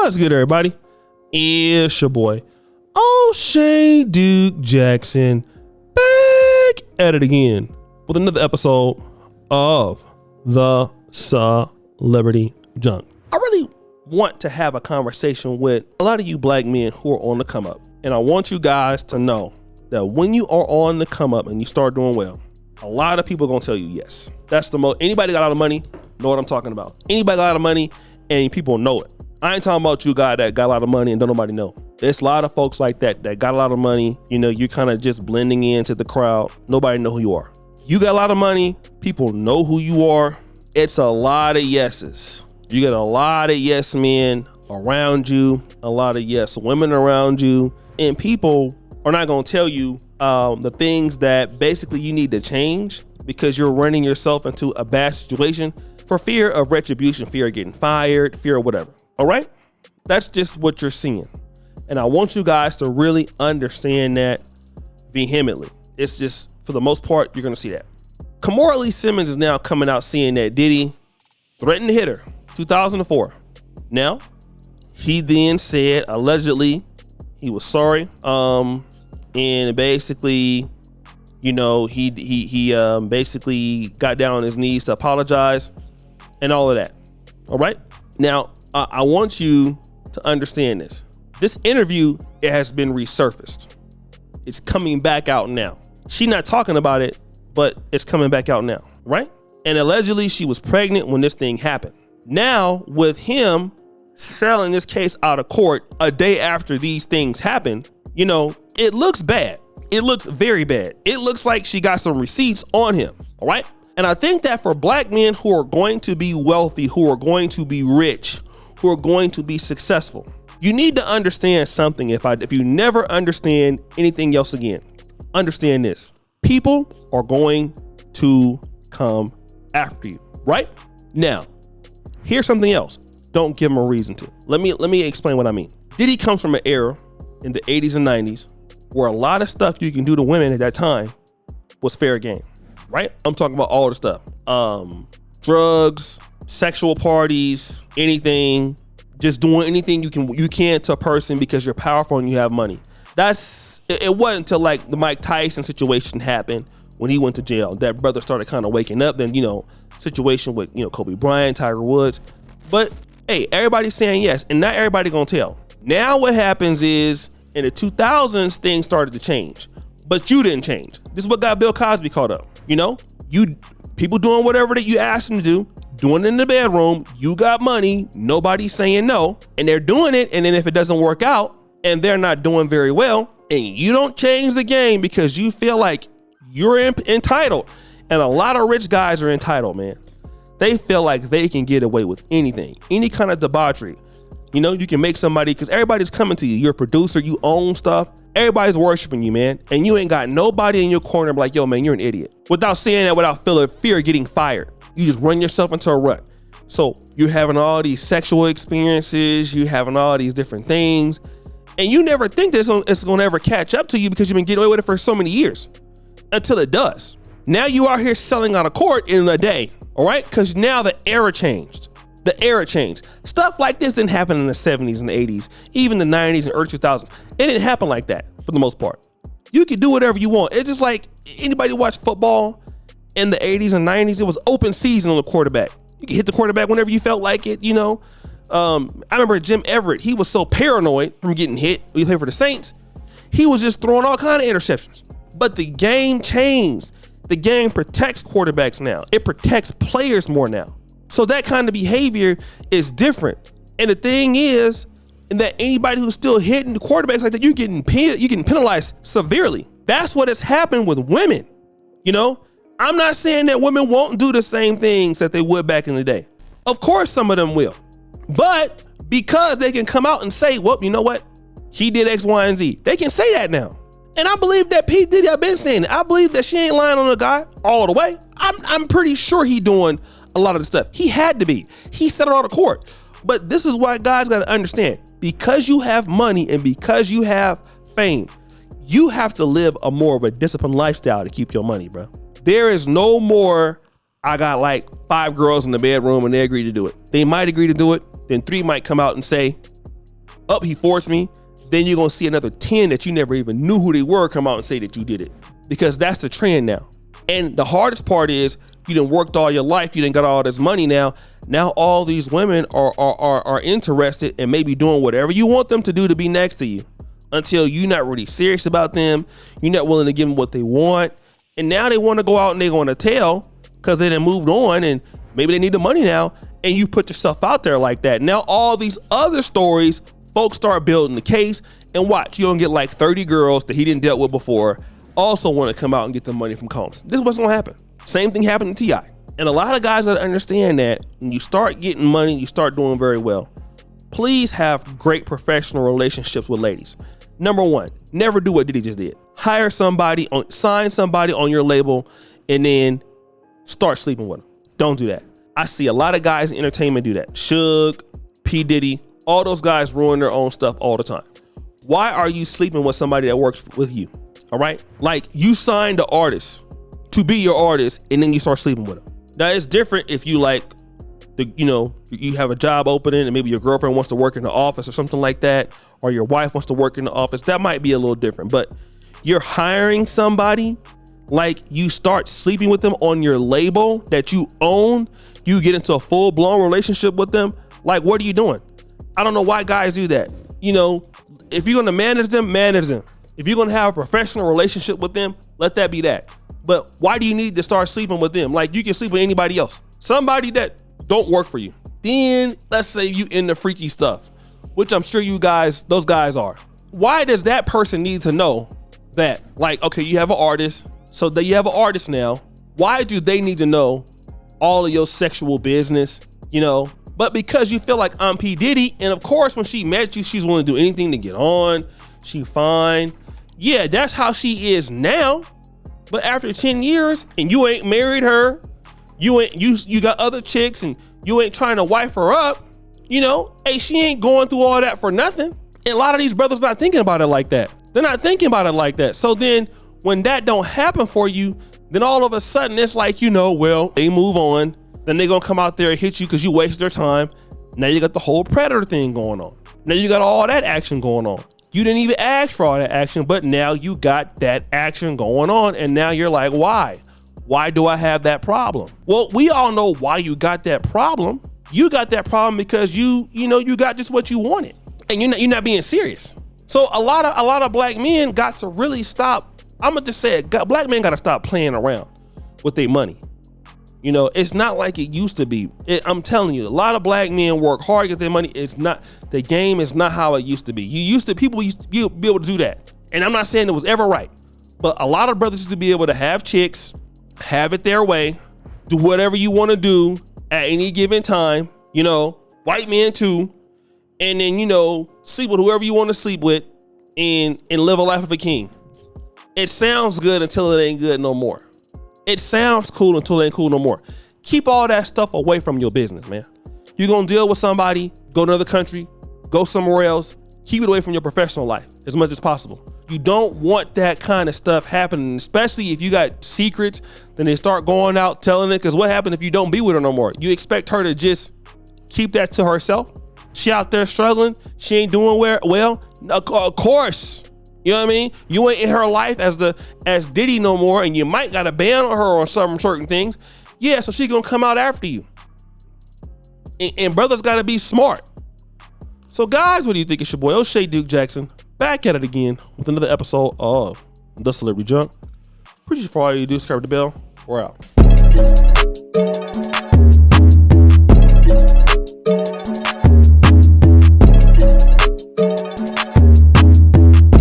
What's good, everybody? It's your boy, O'Shea Duke Jackson, back at it again with another episode of the Celebrity Junk. I really want to have a conversation with a lot of you black men who are on the come up. And I want you guys to know that when you are on the come up and you start doing well, a lot of people are going to tell you yes. That's the most, anybody got a lot of money, know what I'm talking about. Anybody got a lot of money and people know it. I ain't talking about you guy that got a lot of money and don't nobody know. There's a lot of folks like that got a lot of money. You know, you're kind of just blending into the crowd. Nobody know who you are. You got a lot of money. People know who you are. It's a lot of yeses. You got a lot of yes men around you, a lot of yes women around you, and people are not going to tell you the things that basically you need to change because you're running yourself into a bad situation for fear of retribution, fear of getting fired, fear of whatever. All right? That's just what you're seeing. And I want you guys to really understand that vehemently. It's just, for the most part, you're going to see that. Kimora Simmons is now coming out saying that Diddy threatened to hit her 2004. Now, he then said, allegedly, he was sorry. And basically, you know, he basically got down on his knees to apologize and all of that. All right? Now, I want you to understand this. This interview, it has been resurfaced. It's coming back out now. She's not talking about it, but it's coming back out now, right? And allegedly, she was pregnant when this thing happened. Now, with him selling this case out of court a day after these things happened, you know, it looks bad. It looks very bad. It looks like she got some receipts on him, all right? And I think that for black men who are going to be wealthy, who are going to be rich, who are going to be successful, you need to understand something. If you never understand anything else again, understand this. People are going to come after you, right? Now, here's something else. Don't give them a reason to. Let me explain what I mean. Diddy comes from an era in the 80s and 90s where a lot of stuff you can do to women at that time was fair game, right? I'm talking about all the stuff. Drugs, sexual parties, anything, just doing anything you can to a person because you're powerful and you have money. It wasn't until like the Mike Tyson situation happened when he went to jail that brother started kind of waking up. Then, you know, situation with, you know, Kobe Bryant, Tiger Woods. But hey, everybody's saying yes, and not everybody gonna tell. Now what happens is in the 2000s things started to change, but you didn't change. This is what got Bill Cosby caught up. You know, people doing whatever that you asked them to do, doing it in the bedroom. You got money, nobody's saying no, and they're doing it. And then if it doesn't work out and they're not doing very well, and you don't change the game because you feel like you're entitled, and a lot of rich guys are entitled, man. They feel like they can get away with anything, any kind of debauchery. You know, you can make somebody, because everybody's coming to you. You're a producer, you own stuff. Everybody's worshiping you, man. And you ain't got nobody in your corner like, yo, man, you're an idiot. Without saying that, without fear of getting fired. You just run yourself into a rut. So you're having all these sexual experiences. You're having all these different things. And you never think that it's going to ever catch up to you because you've been getting away with it for so many years. Until it does. Now you are here selling out of court in a day. All right? Because now the era changed. The era changed. Stuff like this didn't happen in the 70s and the 80s, even the 90s and early 2000s. It didn't happen like that for the most part. You could do whatever you want. It's just like anybody watch football in the 80s and 90s. It was open season on the quarterback. You could hit the quarterback whenever you felt like it, you know. I remember Jim Everett. He was so paranoid from getting hit when he played for the Saints. He was just throwing all kind of interceptions. But the game changed. The game protects quarterbacks now. It protects players more now. So that kind of behavior is different. And the thing is that anybody who's still hitting the quarterbacks like that, you're getting penalized severely. That's what has happened with women. You know, I'm not saying that women won't do the same things that they would back in the day. Of course, some of them will. But because they can come out and say, well, you know what? He did X, Y, and Z. They can say that now. And I believe that P. Diddy, I've been saying it. I believe that she ain't lying on the guy all the way. I'm pretty sure he doing a lot of the stuff. He had to be. He settled out of court. But this is why guys got to understand. Because you have money and because you have fame, you have to live a more of a disciplined lifestyle to keep your money, bro. There is no more, I got like 5 girls in the bedroom and they agree to do it. They might agree to do it. Then 3 might come out and say, He forced me. Then you're gonna see another 10 that you never even knew who they were come out and say that you did it, because that's the trend now. And the hardest part is you done worked all your life, you done got all this money now. Now all these women are interested in maybe doing whatever you want them to do to be next to you, until you're not really serious about them. You're not willing to give them what they want. And now they want to go out and they're going to tell because they done moved on and maybe they need the money now. And you put yourself out there like that. Now all these other stories, folks start building the case, and watch, you're gonna get like 30 girls that he didn't dealt with before also want to come out and get the money from Combs. This is what's gonna happen. Same thing happened to T.I. And a lot of guys that understand that when you start getting money, you start doing very well. Please have great professional relationships with ladies. Number one, never do what Diddy just did. Hire somebody, sign somebody on your label, and then start sleeping with them. Don't do that. I see a lot of guys in entertainment do that. Suge, P. Diddy, all those guys ruin their own stuff all the time. Why are you sleeping with somebody that works with you? All right? Like, you signed the artist to be your artist, and then you start sleeping with them. Now, it's different if you you have a job opening and maybe your girlfriend wants to work in the office or something like that, or your wife wants to work in the office. That might be a little different, but you're hiring somebody, like you start sleeping with them on your label that you own, you get into a full-blown relationship with them. Like, what are you doing? I don't know why guys do that. If you're gonna manage them, manage them. If you're gonna have a professional relationship with them, let that be that. But why do you need to start sleeping with them? Like, you can sleep with anybody else. Somebody that don't work for you. Then let's say you into freaky stuff, which I'm sure those guys are. Why does that person need to know that? Like, okay, you have an artist, so that you have an artist now. Why do they need to know all of your sexual business? But because you feel like I'm P. Diddy, and of course when she met you, she's willing to do anything to get on. She fine. Yeah, that's how she is now. But after 10 years and you ain't married her, you got other chicks and you ain't trying to wife her up, hey, she ain't going through all that for nothing. And a lot of these brothers not thinking about it like that. They're not thinking about it like that. So then when that don't happen for you, then all of a sudden it's like, well, they move on. Then they're gonna come out there and hit you because you waste their time. Now you got the whole predator thing going on. Now you got all that action going on. You didn't even ask for all that action, but now you got that action going on. And now you're like, why? Why do I have that problem? Well, we all know why you got that problem. You got that problem because you got just what you wanted, and you're not being serious. So a lot of black men got to really stop. I'm gonna just say it. Black men got to stop playing around with their money. It's not like it used to be. I'm telling you, a lot of black men work hard to get their money. The game is not how it used to be. People used to be able to do that. And I'm not saying it was ever right, but a lot of brothers used to be able to have chicks, have it their way, do whatever you want to do at any given time, white men too. And then, sleep with whoever you want to sleep with and live a life of a king. It sounds good until it ain't good no more. It sounds cool until it ain't cool no more. Keep all that stuff away from your business, man. You're going to deal with somebody, go to another country, go somewhere else. Keep it away from your professional life as much as possible. You don't want that kind of stuff happening, especially if you got secrets, then they start going out telling it. Because what happens if you don't be with her no more? You expect her to just keep that to herself? She out there struggling. She ain't doing well. Of course. You know what I mean? You ain't in her life as Diddy no more, and you might got a ban on her on some certain things. Yeah, so she gonna come out after you. And brothers gotta be smart. So guys, what do you think? It's your boy O'Shea Duke Jackson, back at it again with another episode of The Celebrity Junk. Appreciate you for all you do. Subscribe to the bell. We're out.